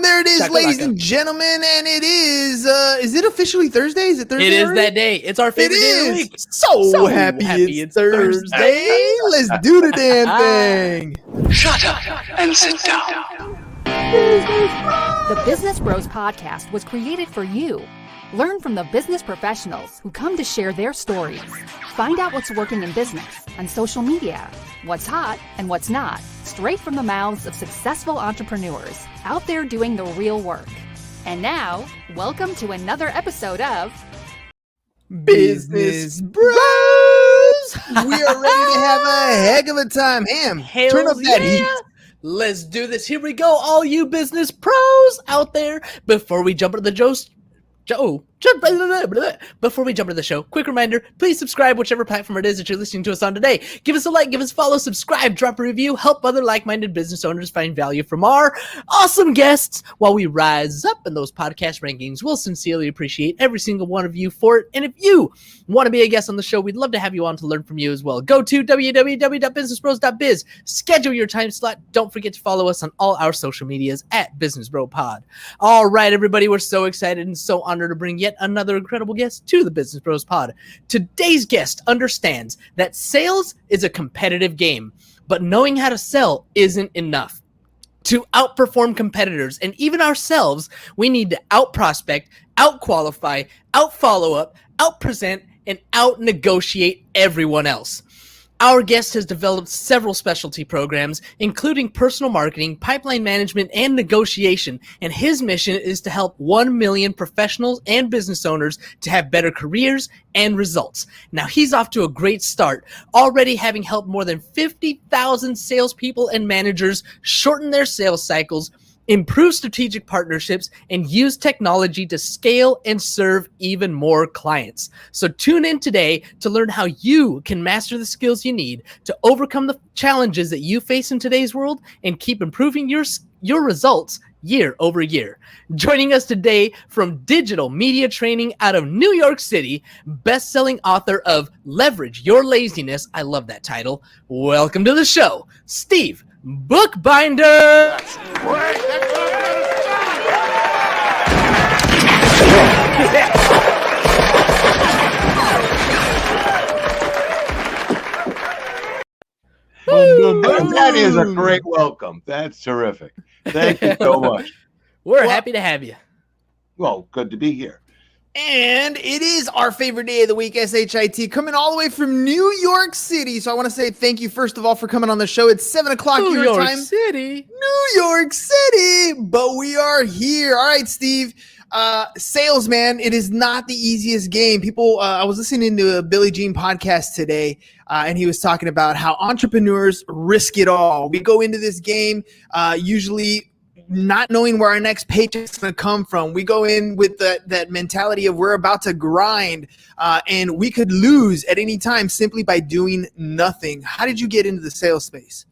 there it is, ladies and gentlemen, and it is it officially Thursday? Is it Thursday? It is already? That day. It's our favorite day of the week. So happy it's Thursday. Let's do the damn thing. Shut up and sit down. The Business Bros Podcast was created for you. Learn from the business professionals who come to share their stories. Find out what's working in business, on social media, what's hot and what's not, straight from the mouths of successful entrepreneurs out there doing the real work. And now, welcome to another episode of Business Bros. We are ready to have a heck of a time. Turn up that heat. Let's do this. Here we go, all you business pros out there. Before we jump into the Before we jump into the show, quick reminder, please subscribe whichever platform it is that you're listening to us on today. Give us a like, give us a follow, subscribe, drop a review, help other like-minded business owners find value from our awesome guests while we rise up in those podcast rankings. We'll sincerely appreciate every single one of you for it. And if you want to be a guest on the show, we'd love to have you on to learn from you as well. Go to www.businessbros.biz. Schedule your time slot. Don't forget to follow us on all our social medias at BusinessBroPod. All right, everybody, we're so excited and so honored to bring yet another incredible guest to the Business Bros Pod. Today's guest understands that sales is a competitive game, but knowing how to sell isn't enough. To outperform competitors and even ourselves, we need to out-prospect, out-qualify, out-follow-up, out-present, and out-negotiate everyone else. Our guest has developed several specialty programs, including personal marketing, pipeline management, and negotiation, and his mission is to help 1 million professionals and business owners to have better careers and results. Now, he's off to a great start, already having helped more than 50,000 salespeople and managers shorten their sales cycles, improve strategic partnerships, and use technology to scale and serve even more clients. So tune in today to learn how you can master the skills you need to overcome the challenges that you face in today's world and keep improving your results year over year. Joining us today from digital media training out of New York City, best-selling author of Leverage Your Laziness. I love that title. Welcome to the show, Steve Bookbinder. That's great. That's what I'm gonna say. That is a great welcome. That's terrific. Thank you so much. We're happy to have you. Well, good to be here. And it is our favorite day of the week, SHIT, coming all the way from New York City. So I want to say thank you, first of all, for coming on the show. It's 7 o'clock your time. New York City. But we are here. All right, Steve. Sales, man, it is not the easiest game. People, I was listening to a Billie Jean podcast today, and he was talking about how entrepreneurs risk it all. We go into this game usually not knowing where our next paycheck's going to come from. We go in with that mentality of we're about to grind, and we could lose at any time simply by doing nothing. How did you get into the sales space?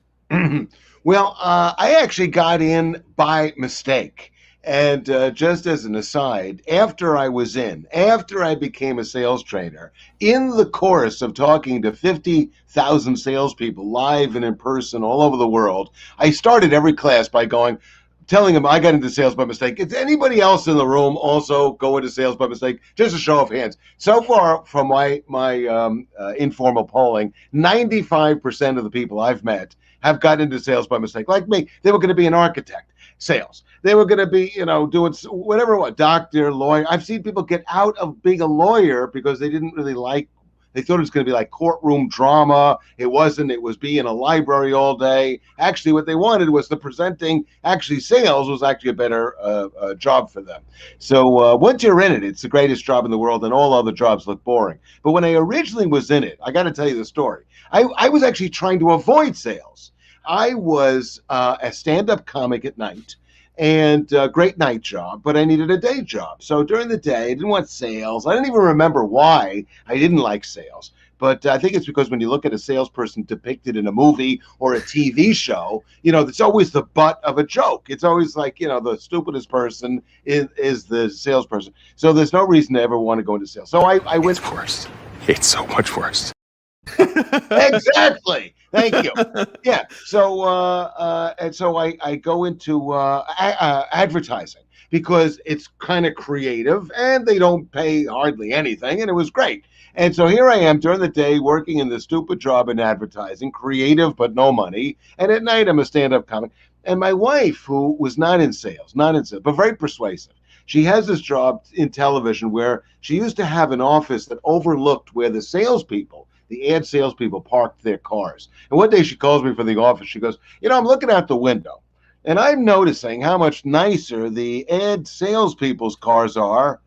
Well, I actually got in by mistake. And just as an aside, after I became a sales trainer, in the course of talking to 50,000 salespeople live and in person all over the world, I started every class by telling them I got into sales by mistake. Is anybody else in the room also go into sales by mistake? Just a show of hands. So far from my informal polling, 95% of the people I've met have gotten into sales by mistake. Like me, they were going to be an architect, sales. They were going to be, doing whatever, doctor, lawyer. I've seen people get out of being a lawyer because they didn't really they thought it was going to be like courtroom drama. It wasn't. It was being in a library all day. Actually, what they wanted was the presenting. Actually, sales was actually a better job for them. So once you're in it, it's the greatest job in the world, and all other jobs look boring. But when I originally was in it, I got to tell you the story. I was actually trying to avoid sales. I was a stand-up comic at night. And a great night job, but I needed a day job. So during the day, I didn't want sales. I don't even remember why I didn't like sales. But I think it's because when you look at a salesperson depicted in a movie or a TV show, it's always the butt of a joke. It's always like, the stupidest person is the salesperson. So there's no reason to ever want to go into sales. So I went. It's worse. It's so much worse. Exactly. Thank you. Yeah. So and so I go into advertising because it's kind of creative and they don't pay hardly anything, and it was great. And so here I am during the day working in this stupid job in advertising, creative but no money. And at night I'm a stand-up comic. And my wife, who was not in sales, but very persuasive, she has this job in television where she used to have an office that overlooked where the ad salespeople parked their cars. And one day she calls me from the office. She goes, I'm looking out the window and I'm noticing how much nicer the ad salespeople's cars are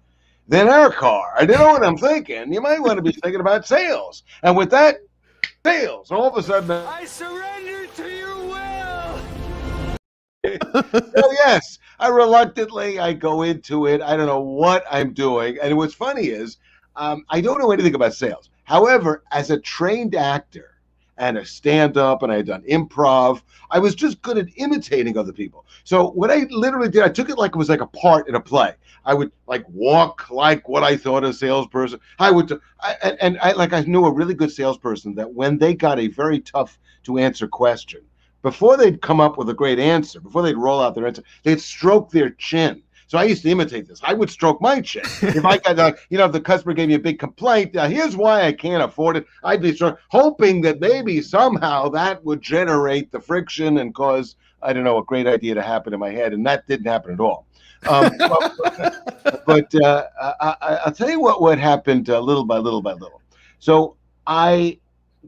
than our car. I know what I'm thinking. You might want to be thinking about sales. And with that, sales, all of a sudden, I surrender to your will. So yes, I go into it. I don't know what I'm doing. And what's funny is I don't know anything about sales. However, as a trained actor and a stand-up, and I had done improv, I was just good at imitating other people. So what I literally did, I took it like it was like a part in a play. I would like walk like what I thought a salesperson. I knew a really good salesperson that when they got a very tough to answer question, before they'd come up with a great answer, before they'd roll out their answer, they'd stroke their chin. So I used to imitate this. I would stroke my chin. If I got, if the customer gave me a big complaint, here's why I can't afford it. I'd be hoping that maybe somehow that would generate the friction and cause, I don't know, a great idea to happen in my head. And that didn't happen at all. But I'll tell you what happened little by little by little. So I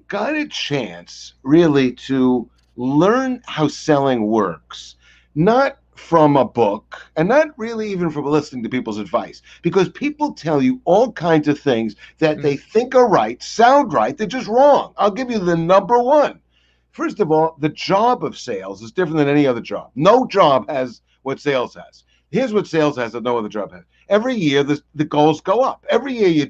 got a chance really to learn how selling works, not from a book and not really even from listening to people's advice, because people tell you all kinds of things that they think are right, sound right, they're just wrong. I'll give you the number one. First of all, the job of sales is different than any other job. No job has what sales has. Here's what sales has that no other job has. Every year the goals go up. Every year you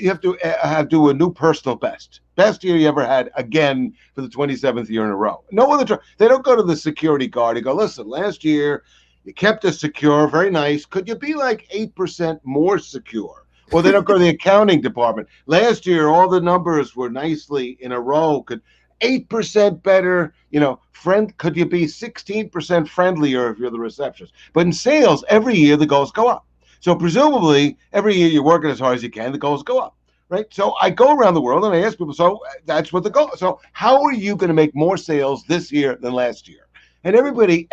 have to do a new personal best year you ever had, again, for the 27th year in a row. No other job. They don't go to the security guard and go, listen, last year you kept us secure, very nice. Could you be like 8% more secure? Or they don't go to the accounting department. Last year, all the numbers were nicely in a row. Could 8% better, could you be 16% friendlier if you're the receptionist? But in sales, every year the goals go up. So presumably, every year you're working as hard as you can, the goals go up, right? So I go around the world and I ask people, so that's what the goal is. So how are you going to make more sales this year than last year? And everybody,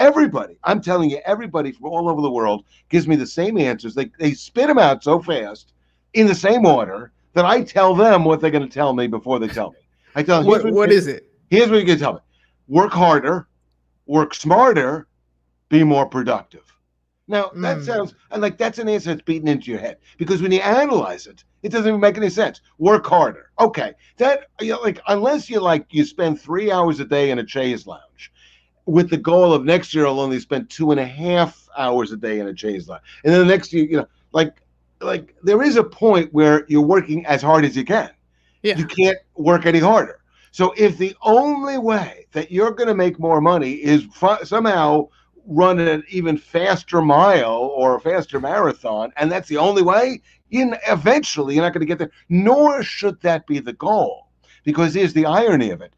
I'm telling you, everybody from all over the world gives me the same answers. They spit them out so fast in the same order that I tell them what they're going to tell me before they tell me. I tell them, what is it? Here's what you're going to tell me. Work harder, work smarter, be more productive. Now, that sounds like that's an answer that's beaten into your head, because when you analyze it, it doesn't even make any sense. Work harder. Okay. That, unless you spend 3 hours a day in a chaise lounge with the goal of next year I'll only spend 2.5 hours a day in a chaise lounge. And then the next year, there is a point where you're working as hard as you can. Yeah. You can't work any harder. So if the only way that you're going to make more money is somehow run an even faster mile or a faster marathon, and that's the only way, eventually you're not going to get there. Nor should that be the goal, because here's the irony of it.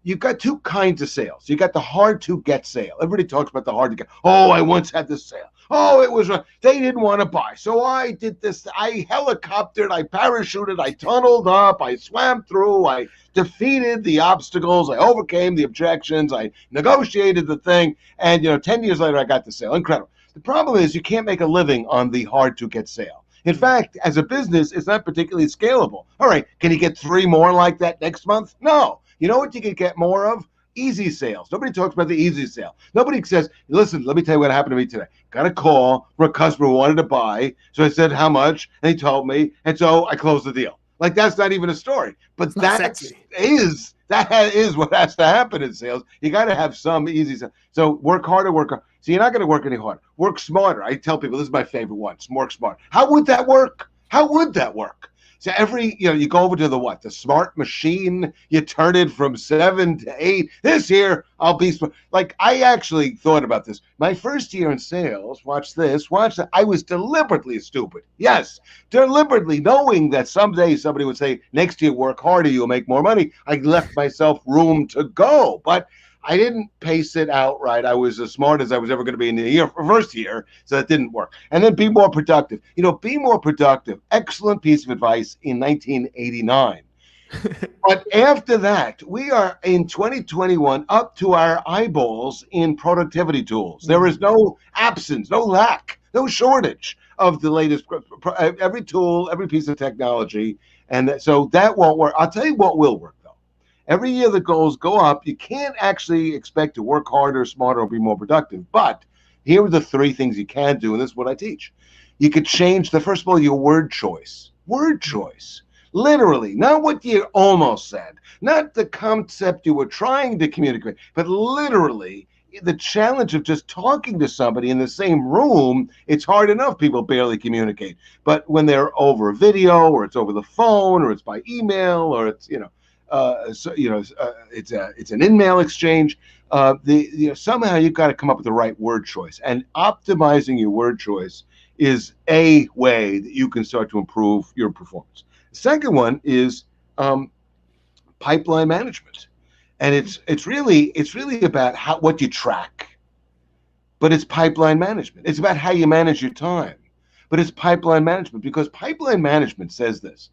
You've got two kinds of sales. You got the hard to get sale. Everybody talks about the hard to get. Oh, I once had this sale. Oh, they didn't want to buy. So I did this. I helicoptered, I parachuted, I tunneled up, I swam through, I defeated the obstacles, I overcame the objections, I negotiated the thing, and 10 years later I got the sale. Incredible. The problem is you can't make a living on the hard to get sale. In fact, as a business, it's not particularly scalable. All right, can you get 3 more like that next month? No. You know what you can get more of? Easy sales. Nobody talks about the easy sale. Nobody says, listen, let me tell you what happened to me today. Got a call from a customer who wanted to buy. So I said, how much? And he told me. And so I closed the deal. Like, that's not even a story. But that is what has to happen in sales. You got to have some easy sales. So work harder, work harder. So you're not going to work any harder. Work smarter. I tell people, this is my favorite one. Work smart. How would that work? How would that work? So you go over to the smart machine, you turn it from 7 to 8. This year, I'll be smart. Like, I actually thought about this. My first year in sales, watch that. I was deliberately stupid. Yes, deliberately, knowing that someday somebody would say, next year, work harder, you'll make more money. I left myself room to go. But I didn't pace it outright. I was as smart as I was ever going to be in the first year, so that didn't work. And then be more productive. Be more productive. Excellent piece of advice in 1989. But after that, we are in 2021 up to our eyeballs in productivity tools. There is no absence, no lack, no shortage of the latest, every tool, every piece of technology. And so that won't work. I'll tell you what will work. Every year the goals go up. You can't actually expect to work harder, smarter, or be more productive. But here are the 3 things you can do, and this is what I teach. You could change first of all, your word choice. Word choice. Literally, not what you almost said, not the concept you were trying to communicate, but literally the challenge of just talking to somebody in the same room. It's hard enough. People barely communicate. But when they're over video, or it's over the phone, or it's by email, or it's, it's an in-mail exchange. Somehow you've got to come up with the right word choice, and optimizing your word choice is a way that you can start to improve your performance. The second one is pipeline management, and it's really about what you track, but it's pipeline management. It's about how you manage your time, but it's pipeline management, because pipeline management says this: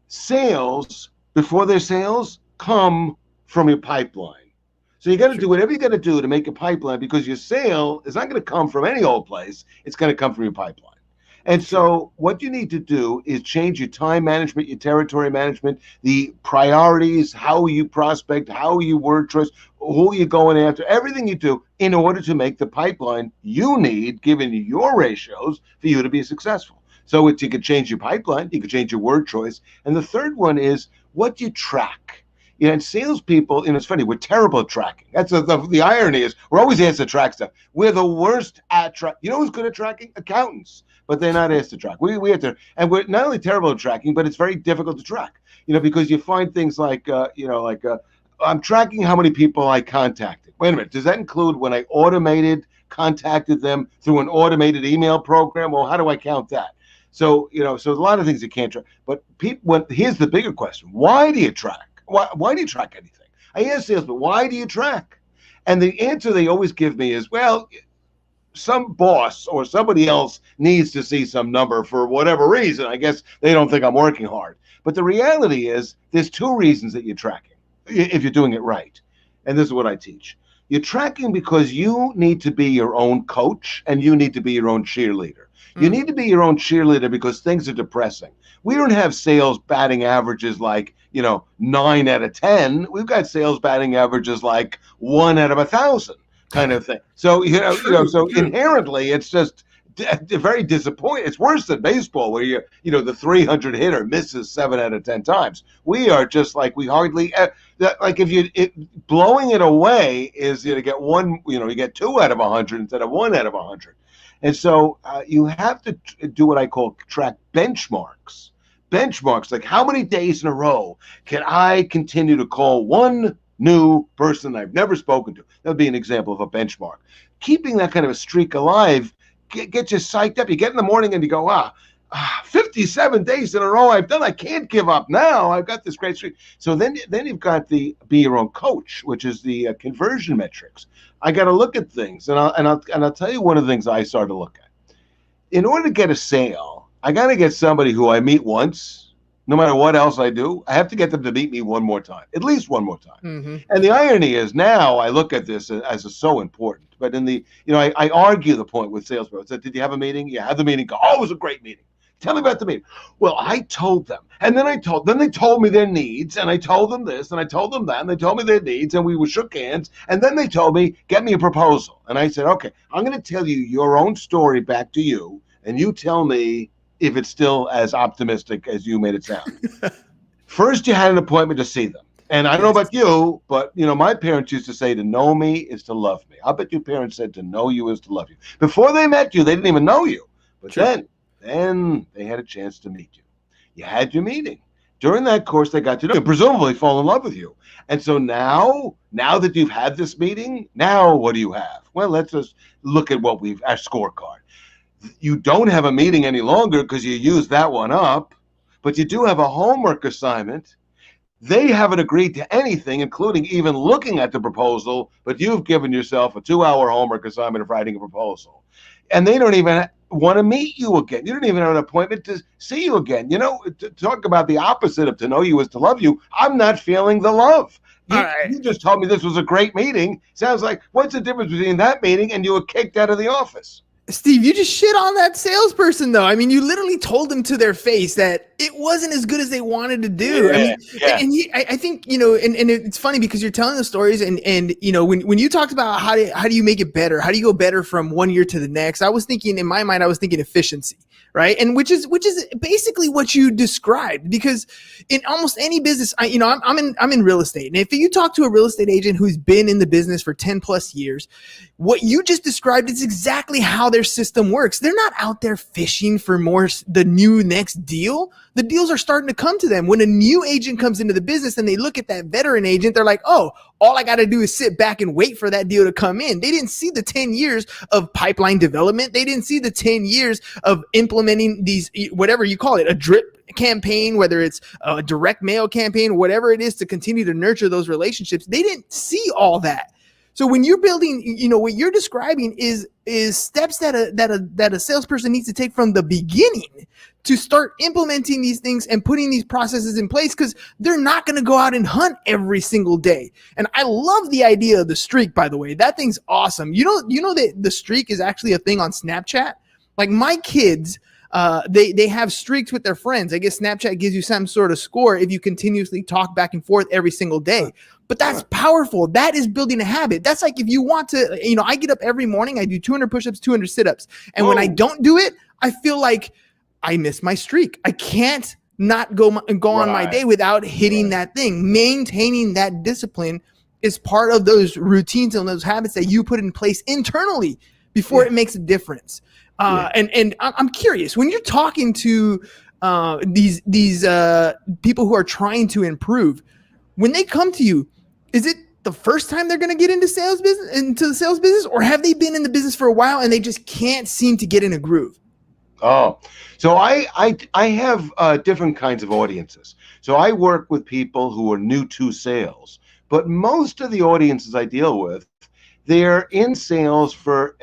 sales, before their sales, come from your pipeline. So you got to do whatever you got to do to make a pipeline, because your sale is not going to come from any old place. It's going to come from your pipeline. And so what you need to do is change your time management, your territory management, the priorities, how you prospect, how you word choice, who you're going after, everything you do in order to make the pipeline you need, given your ratios, for you to be successful. So you could change your pipeline, you could change your word choice. And the third one is what you track. And salespeople, it's funny, we're terrible at tracking. That's the irony is we're always asked to track stuff. We're the worst at track. You know who's good at tracking? Accountants. But they're not asked to track. We have to, and we're not only terrible at tracking, but it's very difficult to track. Because you find things like, I'm tracking how many people I contacted. Wait a minute, does that include when I contacted them through an automated email program? Well, how do I count that? So, so a lot of things you can't track. But here's the bigger question: why do you track? Why do you track anything? I ask salespeople, why do you track? And the answer they always give me is, well, some boss or somebody else needs to see some number for whatever reason. I guess they don't think I'm working hard. But the reality is there's 2 reasons that you're tracking, if you're doing it right. And this is what I teach. You're tracking because you need to be your own coach, and you need to be your own cheerleader. You need to be your own cheerleader because things are depressing. We don't have sales batting averages like, 9 out of 10. We've got sales batting averages like 1 out of 1,000 kind of thing. So, so inherently it's just very disappointing. It's worse than baseball where the 300 hitter misses 7 out of 10 times. We are just like, we hardly, if blowing it away is, you get you get 2 out of 100 instead of 1 out of 100. And so you have to do what I call track benchmarks. Benchmarks, like how many days in a row can I continue to call one new person I've never spoken to? That would be an example of a benchmark. Keeping that kind of a streak alive gets you psyched up. You get in the morning and you go, 57 days in a row I've done. I can't give up now. I've got this great streak. So then you've got the be your own coach, which is the conversion metrics. I got to look at things, and I'll tell you one of the things I started to look at. In order to get a sale, I got to get somebody who I meet once. No matter what else I do, I have to get them to meet me one more time, at least one more time. Mm-hmm. And the irony is now I look at this as so important. But I argue the point with salespeople. I said, did you have a meeting? Yeah, had the meeting. Oh, it was a great meeting. Tell me about the meeting. Well, I told them. And then they told me their needs, and I told them this, and I told them that, and they told me their needs, and we shook hands, and then they told me, get me a proposal. And I said, okay, I'm going to tell you your own story back to you, and you tell me if it's still as optimistic as you made it sound. First, you had an appointment to see them. And I don't know about you, but, my parents used to say to know me is to love me. I bet your parents said to know you is to love you. Before they met you, they didn't even know you. But then they had a chance to meet you. You had your meeting. During that course, they got to know you, presumably fall in love with you. And so now that you've had this meeting, now what do you have? Well, let's just look at our scorecard. You don't have a meeting any longer because you used that one up, but you do have a homework assignment. They haven't agreed to anything, including even looking at the proposal, but you've given yourself a 2-hour homework assignment of writing a proposal. And they don't even want to meet you again. You don't even have an appointment to see you again. To talk about the opposite of to know you is to love you. I'm not feeling the love. You just told me this was a great meeting. Sounds like, what's the difference between that meeting and you were kicked out of the office? Steve, you just shit on that salesperson, though. I mean, you literally told them to their face that it wasn't as good as they wanted to do. I think, and it's funny because you're telling the stories and when you talked about how do you make it better? How do you go better from one year to the next? I was thinking, in my mind, efficiency, right? And which is basically what you described, because in almost any business, I'm in real estate. And if you talk to a real estate agent who's been in the business for 10 plus years, what you just described is exactly how their system works. They're not out there fishing for the new next deal. The deals are starting to come to them. When a new agent comes into the business and they look at that veteran agent, they're like, oh, all I got to do is sit back and wait for that deal to come in. They didn't see the 10 years of pipeline development. They didn't see the 10 years of implementing these, whatever you call it, a drip campaign, whether it's a direct mail campaign, whatever it is to continue to nurture those relationships. They didn't see all that. So when you're building, what you're describing is steps that a salesperson needs to take from the beginning to start implementing these things and putting these processes in place, because they're not going to go out and hunt every single day. And I love the idea of the streak, by the way. That thing's awesome. You know that the streak is actually a thing on Snapchat? Like my kids, they have streaks with their friends. I guess Snapchat gives you some sort of score if you continuously talk back and forth every single day. But that's powerful. That is building a habit. That's like if you want to, I get up every morning, I do 200 push-ups, 200 sit-ups. And when I don't do it, I feel like I miss my streak. I can't not go on my day without hitting that thing. Maintaining that discipline is part of those routines and those habits that you put in place internally before it makes a difference. And I'm curious, when you're talking to these people who are trying to improve, when they come to you, is it the first time they're going to get into the sales business, or have they been in the business for a while and they just can't seem to get in a groove? Oh, so I have different kinds of audiences. So I work with people who are new to sales, but most of the audiences I deal with, they're in sales for,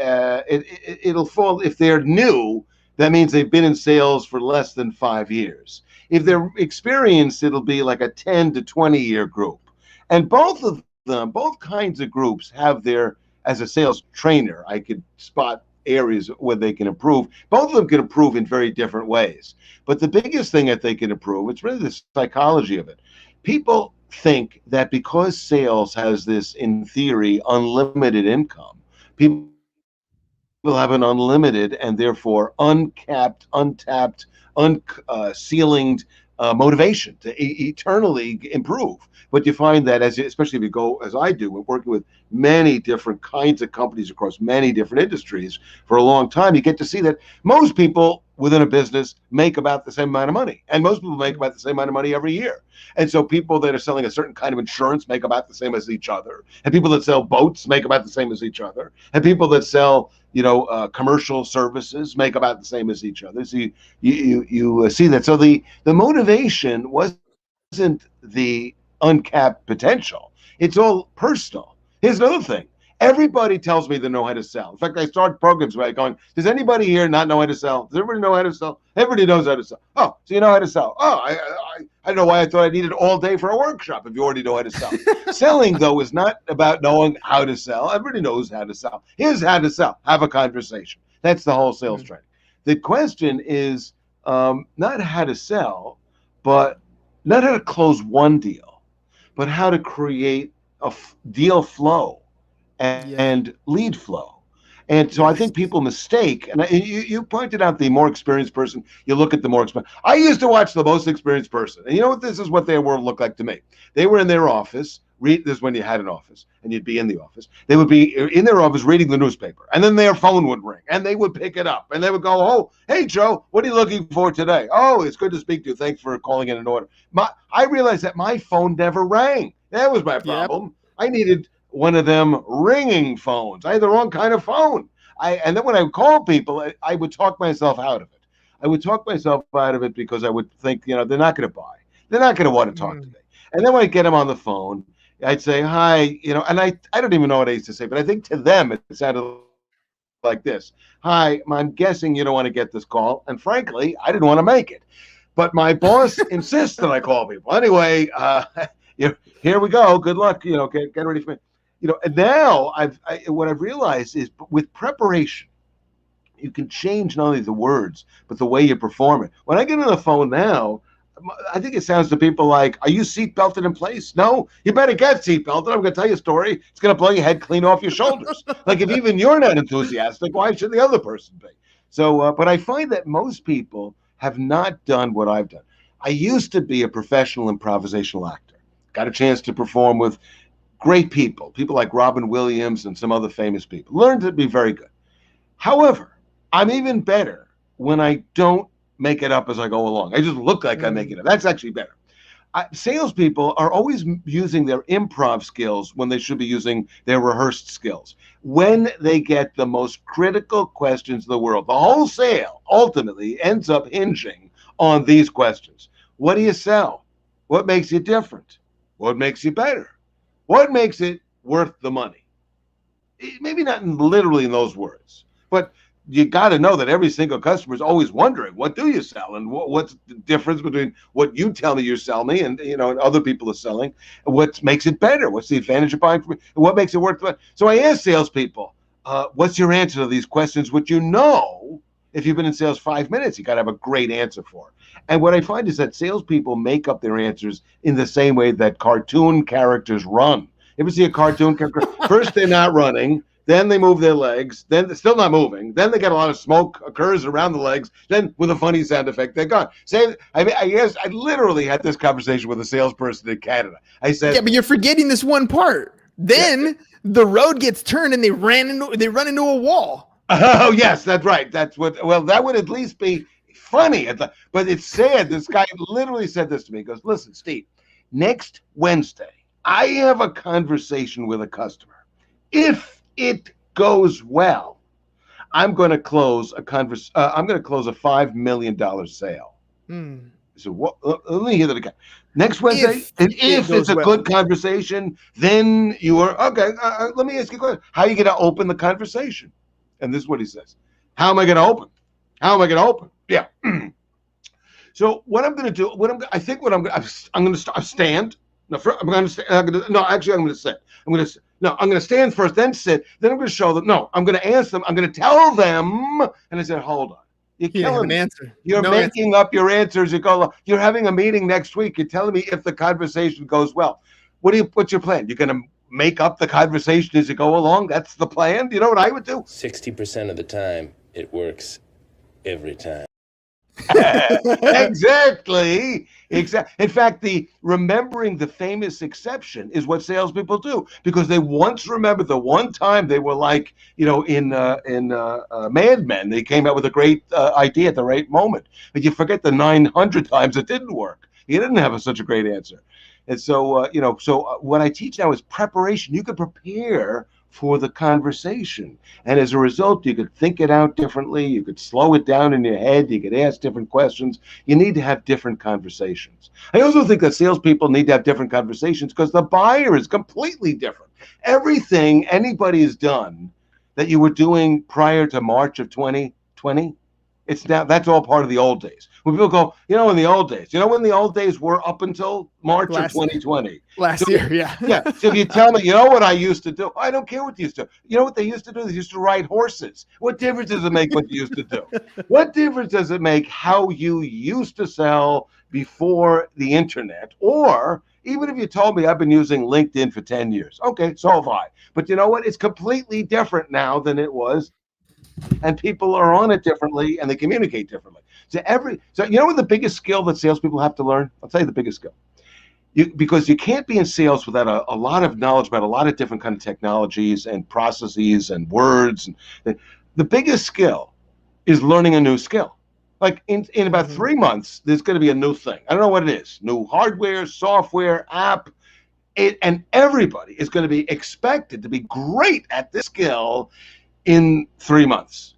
it'll fall, if they're new, that means they've been in sales for less than 5 years. If they're experienced, it'll be like a 10 to 20 year group. And both kinds of groups have as a sales trainer, I could spot areas where they can improve. Both of them can improve in very different ways. But the biggest thing that they can improve, it's really the psychology of it. People think that because sales has this, in theory, unlimited income, people have an unlimited and therefore uncapped, untapped, unceilinged motivation to eternally improve. But you find that, especially if you go, as I do, we're working with many different kinds of companies across many different industries for a long time, you get to see that most people within a business make about the same amount of money. And most people make about the same amount of money every year. And so people that are selling a certain kind of insurance make about the same as each other. And people that sell boats make about the same as each other. And people that sell, commercial services make about the same as each other. So you see that. So the motivation wasn't the uncapped potential. It's all personal. Here's another thing. Everybody tells me they know how to sell. In fact, I start programs by going, does anybody here not know how to sell? Does everybody know how to sell? Everybody knows how to sell. Oh, so you know how to sell. Oh, I don't know why I thought I needed all day for a workshop if you already know how to sell. Selling, though, is not about knowing how to sell. Everybody knows how to sell. Here's how to sell. Have a conversation. That's the whole sales training. The question is not how to sell, but not how to close one deal, but how to create a deal flow and lead flow. And so I think people mistake, and you pointed out the more experienced person, you look at the more experienced. I used to watch the most experienced person. And you know what? This is what their world looked like to me. They were in their office. This is when you had an office and you'd be in the office. They would be in their office reading the newspaper. And then their phone would ring and they would pick it up. And they would go, oh, hey, Joe, what are you looking for today? Oh, it's good to speak to you. Thanks for calling in an order. I realized that my phone never rang. That was my problem. Yep. I needed one of them ringing phones. I had the wrong kind of phone. And then when I would call people, I would talk myself out of it. I would talk myself out of it because I would think, they're not going to buy. They're not going to want to talk to me. And then when I get them on the phone, I'd say, hi, and I don't even know what I used to say, but I think to them it sounded like this. Hi, I'm guessing you don't want to get this call. And frankly, I didn't want to make it. But my boss insists that I call people. Anyway, here we go. Good luck. Get ready for me. And now what I've realized is with preparation, you can change not only the words, but the way you perform it. When I get on the phone now, I think it sounds to people like, are you seat belted in place? No, you better get seat belted. I'm going to tell you a story. It's going to blow your head clean off your shoulders. Like if even you're not enthusiastic, why should the other person be? So, but I find that most people have not done what I've done. I used to be a professional improvisational actor. Got a chance to perform with great people like Robin Williams and some other famous people. Learned to be very good. However, I'm even better when I don't make it up as I go along. I just look like I make it up. That's actually better. Salespeople are always using their improv skills when they should be using their rehearsed skills. When they get the most critical questions in the world, the whole sale ultimately ends up hinging on these questions. What do you sell? What makes you different? What makes you better? What makes it worth the money? Maybe not literally in those words, but you got to know that every single customer is always wondering, what do you sell? And what's the difference between what you tell me you sell me and, and other people are selling? And what makes it better? What's the advantage of buying from me? And what makes it worth the money? So I ask salespeople, what's your answer to these questions? Which if you've been in sales 5 minutes, you got to have a great answer for. And what I find is that salespeople make up their answers in the same way that cartoon characters run. You ever see a cartoon character? First, they're not running. Then they move their legs. Then they're still not moving. Then they get a lot of smoke occurs around the legs. Then with a funny sound effect, they're gone. I guess I literally had this conversation with a salesperson in Canada. I said, yeah, but you're forgetting this one part. Then the road gets turned and they run into a wall. Oh, yes, that's right. That would at least be funny. But it's sad. This guy literally said this to me. He goes, listen, Steve, next Wednesday, I have a conversation with a customer. If it goes well, I'm going to close a $5 million sale. So what? Let me hear that again. Next Wednesday, if it's a good conversation, then you are okay. Let me ask you a question. How are you going to open the conversation? And this is what he says. How am I going to open? How am I going to open? Yeah. So what I'm going to do? I'm going to stand. No, I'm going to stand. I'm going to sit. I'm going to stand first, then sit. Then I'm going to show them. No, I'm going to ask them. I'm going to tell them. And I said, hold on. You're killing me. You're making up your answers. You're having a meeting next week. You're telling me if the conversation goes well. What's your plan? You're going to make up the conversation as you go along? That's the plan? You know what I would do? 60% of the time, it works every time. Exactly. In fact, remembering the famous exception is what salespeople do, because they once remembered the one time they were like, in Mad Men, they came out with a great idea at the right moment, but you forget the 900 times it didn't work. You didn't have such a great answer. And so, what I teach now is preparation. You could prepare for the conversation. And as a result, you could think it out differently. You could slow it down in your head. You could ask different questions. You need to have different conversations. I also think that salespeople need to have different conversations because the buyer is completely different. Everything anybody has done that you were doing prior to March of 2020, that's all part of the old days. When people go, in the old days, when the old days were up until March of 2020. Last year, yeah. Yeah. So if you tell me, what I used to do? I don't care what you used to do. You know what they used to do? They used to ride horses. What difference does it make what you used to do? What difference does it make how you used to sell before the internet? Or Even if you told me I've been using LinkedIn for 10 years, okay, so have I. But you know what? It's completely different now than it was, and people are on it differently, and they communicate differently. So you know what the biggest skill that salespeople have to learn? I'll tell you the biggest skill. Because you can't be in sales without a lot of knowledge about a lot of different kind of technologies and processes and words. And the biggest skill is learning a new skill. Like in about 3 months, there's going to be a new thing. I don't know what it is. New hardware, software, app. And everybody is going to be expected to be great at this skill in 3 months.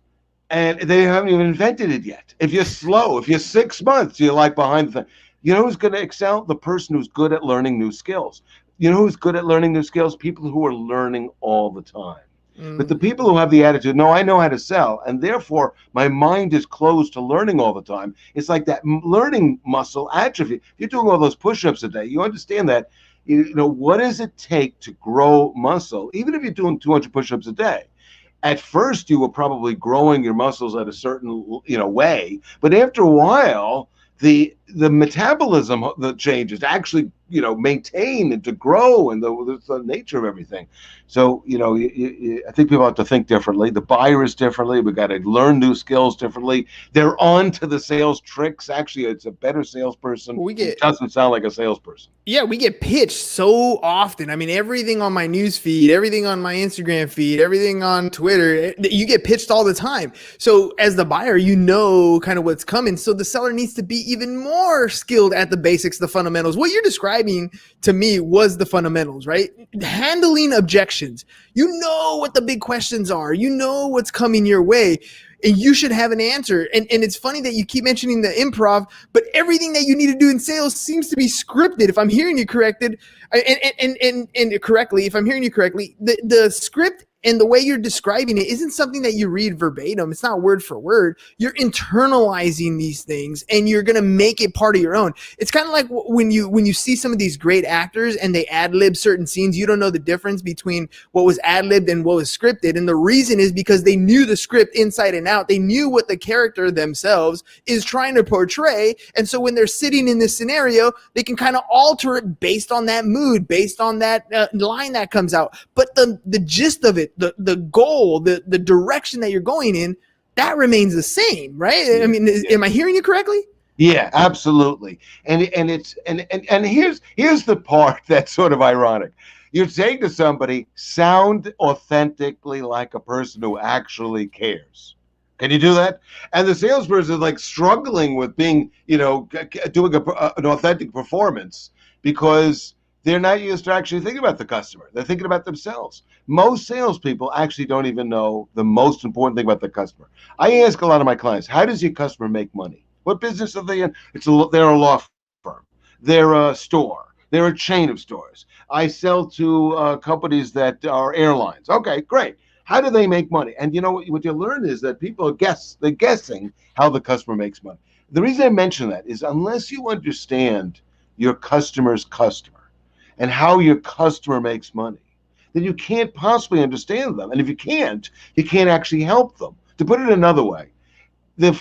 And they haven't even invented it yet. If you're slow, if you're 6 months, you're like behind the thing. You know who's going to excel? The person who's good at learning new skills. You know who's good at learning new skills? People who are learning all the time. But the people who have the attitude, no, I know how to sell, and therefore my mind is closed to learning all the time. It's like that learning muscle atrophy. If you're doing all those push-ups a day, you understand that, you know, what does it take to grow muscle? Even if you're doing 200 push-ups a day, at first you were probably growing your muscles at a certain, way, but after a while, the metabolism that changes to actually, maintain and to grow, and the nature of everything. So, I think people have to think differently. The buyer is differently. We got to learn new skills differently. They're on to the sales tricks. Actually, it's a better salesperson. It doesn't sound like a salesperson. Yeah, we get pitched so often. I mean, everything on my news feed, everything on my Instagram feed, everything on Twitter, you get pitched all the time. So as the buyer, you know kind of what's coming. So the seller needs to be even more skilled at the basics, the fundamentals. What you're describing to me was the fundamentals, right? Handling objections. You know what the big questions are. You know what's coming your way. And you should have an answer. And it's funny that you keep mentioning the improv, but everything that you need to do in sales seems to be scripted. If I'm hearing you corrected, and correctly, if I'm hearing you correctly, the script and the way you're describing it isn't something that you read verbatim. It's not word for word. You're internalizing these things, and you're going to make it part of your own. It's kind of like when you see some of these great actors and they ad-lib certain scenes, you don't know the difference between what was ad-libbed and what was scripted. And the reason is because they knew the script inside and out. They knew what the character themselves is trying to portray. And so when they're sitting in this scenario, they can kind of alter it based on that mood, based on that line that comes out. But the gist of it, the goal, the direction that you're going in, that remains the same, right? Yeah, I mean, am I hearing you correctly? Yeah, absolutely. And here's the part that's sort of ironic. You're saying to somebody, sound authentically like a person who actually cares. Can you do that? And the salesperson is like struggling with being, doing an authentic performance because they're not used to actually thinking about the customer. They're thinking about themselves. Most salespeople actually don't even know the most important thing about the customer. I ask a lot of my clients, how does your customer make money? What business are they in? They're a law firm. They're a store. They're a chain of stores. I sell to companies that are airlines. Okay, great. How do they make money? And what you learn is that people they're guessing how the customer makes money. The reason I mention that is unless you understand your customer's customer and how your customer makes money, then you can't possibly understand them. And if you can't actually help them. To put it another way, the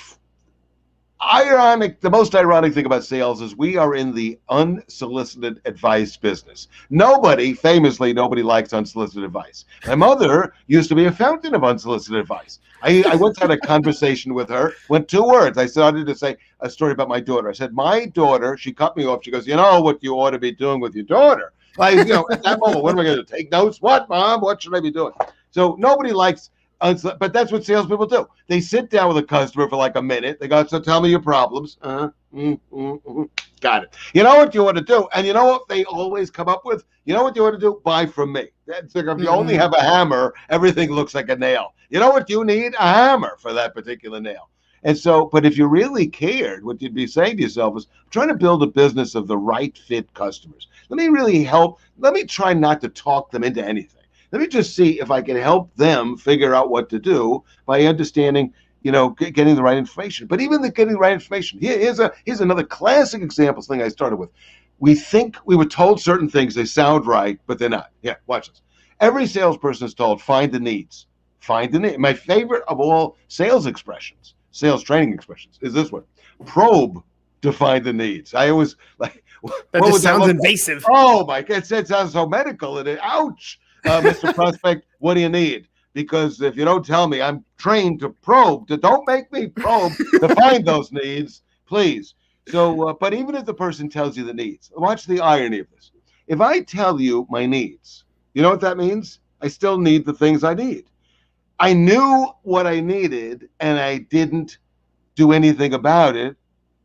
most ironic thing about sales is we are in the unsolicited advice business. Famously, nobody likes unsolicited advice. My mother used to be a fountain of unsolicited advice. I once had a conversation with her, went 2 words. I started to say a story about my daughter. I said, my daughter, she cut me off. She goes, you know what you ought to be doing with your daughter? Like, at that moment, what am I going to take notes? What, Mom? What should I be doing? So nobody likes, but that's what salespeople do. They sit down with a customer for like a minute. They go, so tell me your problems. Got it. You know what you want to do? And you know what they always come up with? You know what you want to do? Buy from me. That's like if you only have a hammer, everything looks like a nail. You know what you need? A hammer for that particular nail. And so, but if you really cared, what you'd be saying to yourself is, I'm trying to build a business of the right fit customers. Let me really help. Let me try not to talk them into anything. Let me just see if I can help them figure out what to do by understanding, getting the right information. But even getting the right information, here's another classic example thing I started with. We think we were told certain things, they sound right, but they're not. Yeah, watch this. Every salesperson is told, find the needs. Find the need. My favorite of all sales training expressions, is this one. Probe to find the needs. I always like That What just would sounds look like? invasive. Oh my God, it sounds so medical. Ouch, Mr. Prospect, what do you need? Because if you don't tell me, I'm trained to probe. Don't make me probe to find those needs, please. So, but even if the person tells you the needs, watch the irony of this. If I tell you my needs, you know what that means? I still need the things I need. I knew what I needed, and I didn't do anything about it.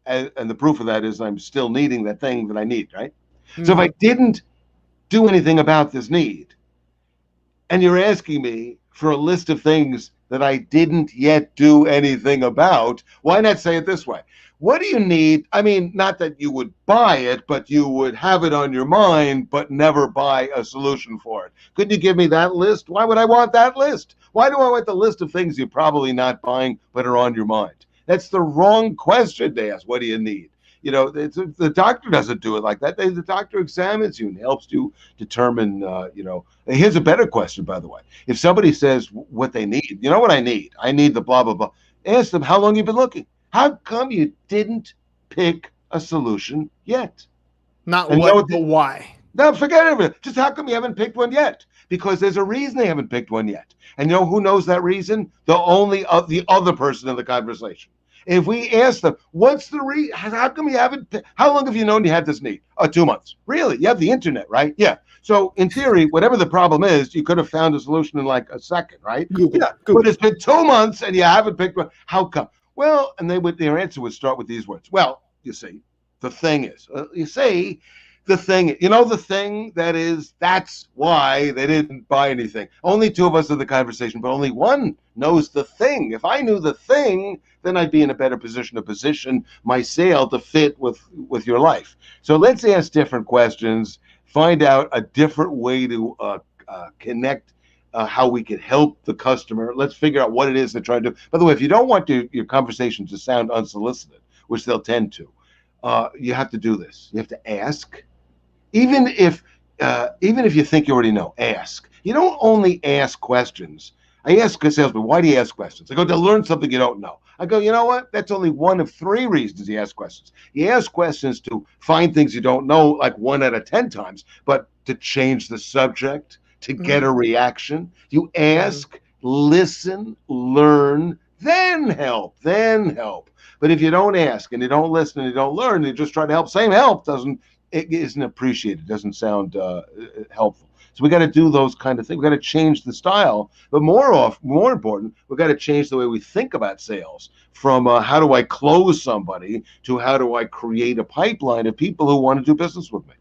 And the proof of that is I'm still needing that thing that I need, right? So if I didn't do anything about this need, and you're asking me for a list of things that I didn't yet do anything about, why not say it this way? What do you need? I mean, not that you would buy it, but you would have it on your mind, but never buy a solution for it. Could you give me that list? Why would I want that list? Why do I want the list of things you're probably not buying, but are on your mind? That's the wrong question to ask. What do you need? You know, the doctor doesn't do it like that. The doctor examines you and helps you determine, here's a better question, by the way. If somebody says what they need, you know what I need? I need the blah, blah, blah. Ask them how long you've been looking. How come you didn't pick a solution yet? Not And what, but why. No, forget everything. Just how come you haven't picked one yet? Because there's a reason they haven't picked one yet. And you know who knows that reason? The other person in the conversation. If we ask them, what's the reason? How come you haven't? How long have you known you had this need? 2 months. Really? You have the internet, right? Yeah. So in theory, whatever the problem is, you could have found a solution in like a second, right? Google. But it's been 2 months and you haven't picked one. How come? Well, and their answer would start with these words. Well, you see, the thing is, the thing that is, that's why they didn't buy anything. Only two of us in the conversation, but only one knows the thing. If I knew the thing, then I'd be in a better position to position my sale to fit with your life. So let's ask different questions, find out a different way to connect how we can help the customer. Let's figure out what it is they're trying to do. By the way, if you don't want your conversation to sound unsolicited, which they'll tend to, you have to do this. You have to ask. Even if you think you already know, ask. You don't only ask questions. I ask a salesman, why do you ask questions? I go, to learn something you don't know. I go, you know what? That's only one of 3 reasons you ask questions. You ask questions to find things you don't know, like 1 out of 10 times, but to change the subject, to get a reaction. You ask, listen, learn, then help. But if you don't ask and you don't listen and you don't learn, you just try to help. Same help isn't appreciated, doesn't sound helpful. So we got to do those kind of things. We got to change the style, but more important, we got to change the way we think about sales from how do I close somebody to how do I create a pipeline of people who want to do business with me.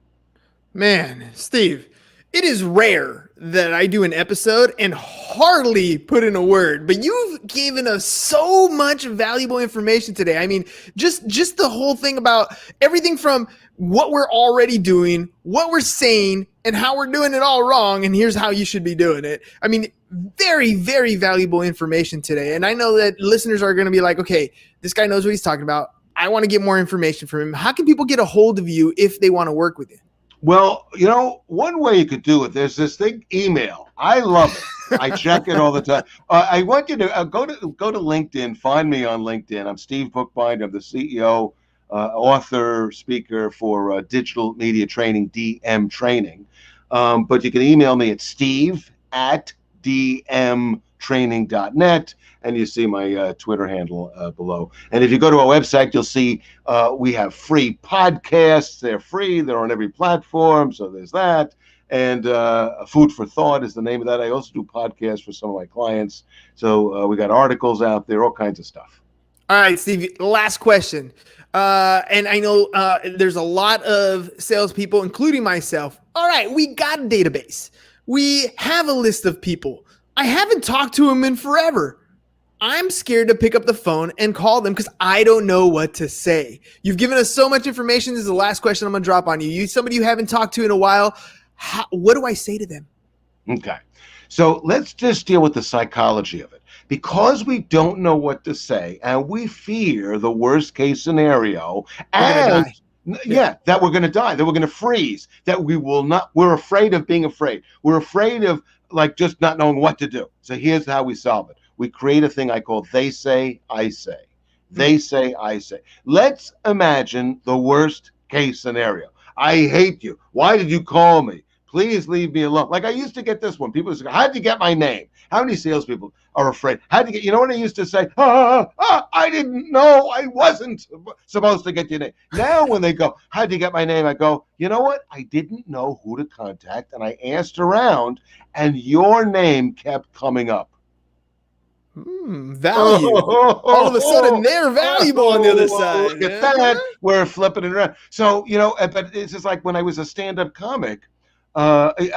Man, Steve, it is rare that I do an episode and hardly put in a word, but you've given us so much valuable information today. I mean, just the whole thing about everything from what we're already doing, what we're saying, and how we're doing it all wrong, and here's how you should be doing it. I mean, very, very valuable information today. And I know that listeners are going to be like, okay, this guy knows what he's talking about. I want to get more information from him. How can people get a hold of you if they want to work with you? Well, one way you could do it, there's this thing, email. I love it. I check it all the time. I want you to go to LinkedIn, find me on LinkedIn. I'm Steve Bookbinder. I'm the CEO, author, speaker for digital media training, DM training. But you can email me at steve@dmtraining.net. And you see my Twitter handle below. And if you go to our website, you'll see we have free podcasts. They're free. They're on every platform. So there's that. And Food for Thought is the name of that. I also do podcasts for some of my clients. So we got articles out there, all kinds of stuff. All right, Steve, last question. And I know there's a lot of salespeople, including myself. All right, we got a database. We have a list of people. I haven't talked to them in forever. I'm scared to pick up the phone and call them because I don't know what to say. You've given us so much information. This is the last question I'm going to drop on you. Somebody you haven't talked to in a while. What do I say to them? Okay. So let's just deal with the psychology of it. Because we don't know what to say and we fear the worst case scenario that we're going to die, that we're going to freeze, that we will not, we're afraid of being afraid. We're afraid of just not knowing what to do. So here's how we solve it. We create a thing I call they say, I say. They say, I say. Let's imagine the worst case scenario. I hate you. Why did you call me? Please leave me alone. Like I used to get this one. People used to go, how'd you get my name? How many salespeople are afraid? How'd you get, you know what I used to say? I didn't know. I wasn't supposed to get your name. Now when they go, how'd you get my name? I go, you know what? I didn't know who to contact. And I asked around and your name kept coming up. Value. All of a sudden, they're valuable on the other side. Look at that. We're flipping it around. So, you know, but it's just like when I was a stand-up comic,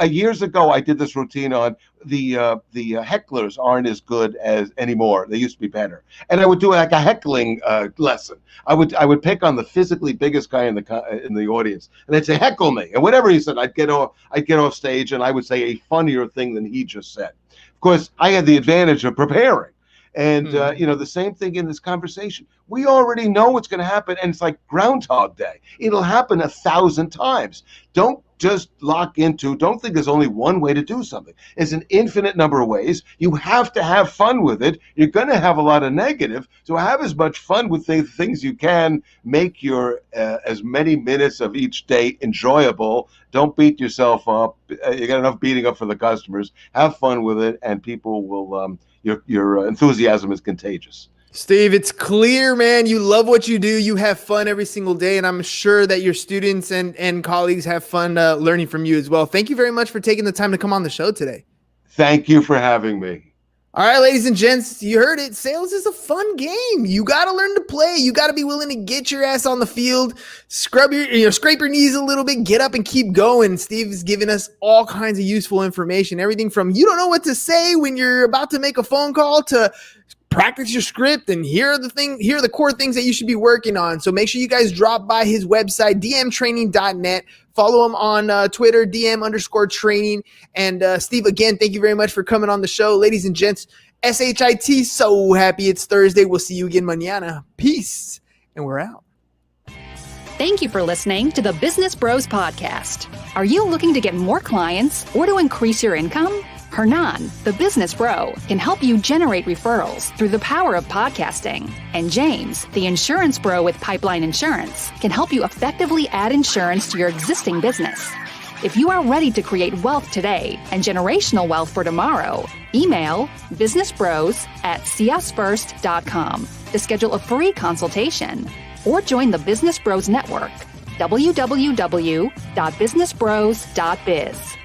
years ago, I did this routine on the hecklers aren't as good as anymore. They used to be better, and I would do like a heckling lesson. I would pick on the physically biggest guy in the audience, and they'd say heckle me, and whatever he said, I'd get off stage, and I would say a funnier thing than he just said. Of course, I had the advantage of preparing. And, you know, the same thing in this conversation. We already know what's going to happen, and it's like Groundhog Day. It'll happen 1,000 times. Don't just don't think there's only one way to do something. It's an infinite number of ways. You have to have fun with it. You're going to have a lot of negative, so have as much fun with things you can. Make your as many minutes of each day enjoyable. Don't beat yourself up. You got enough beating up for the customers. Have fun with it, and people will your enthusiasm is contagious. Steve, it's clear, man. You love what you do. You have fun every single day, and I'm sure that your students and colleagues have fun learning from you as well. Thank you very much for taking the time to come on the show today. Thank you for having me. All right, ladies and gents, you heard it. Sales is a fun game. You got to learn to play. You got to be willing to get your ass on the field, scrape your knees a little bit, get up and keep going. Steve is giving us all kinds of useful information, everything from you don't know what to say when you're about to make a phone call to practice your script, and here are the core things that you should be working on. So make sure you guys drop by his website, dmtraining.net. Follow him on Twitter, DM_training. And Steve, again, thank you very much for coming on the show. Ladies and gents, SHIT, so happy it's Thursday. We'll see you again mañana. Peace. And we're out. Thank you for listening to the Business Bros Podcast. Are you looking to get more clients or to increase your income? Hernan, the business bro, can help you generate referrals through the power of podcasting. And James, the insurance bro with Pipeline Insurance, can help you effectively add insurance to your existing business. If you are ready to create wealth today and generational wealth for tomorrow, email businessbros@csfirst.com to schedule a free consultation or join the Business Bros Network, www.businessbros.biz.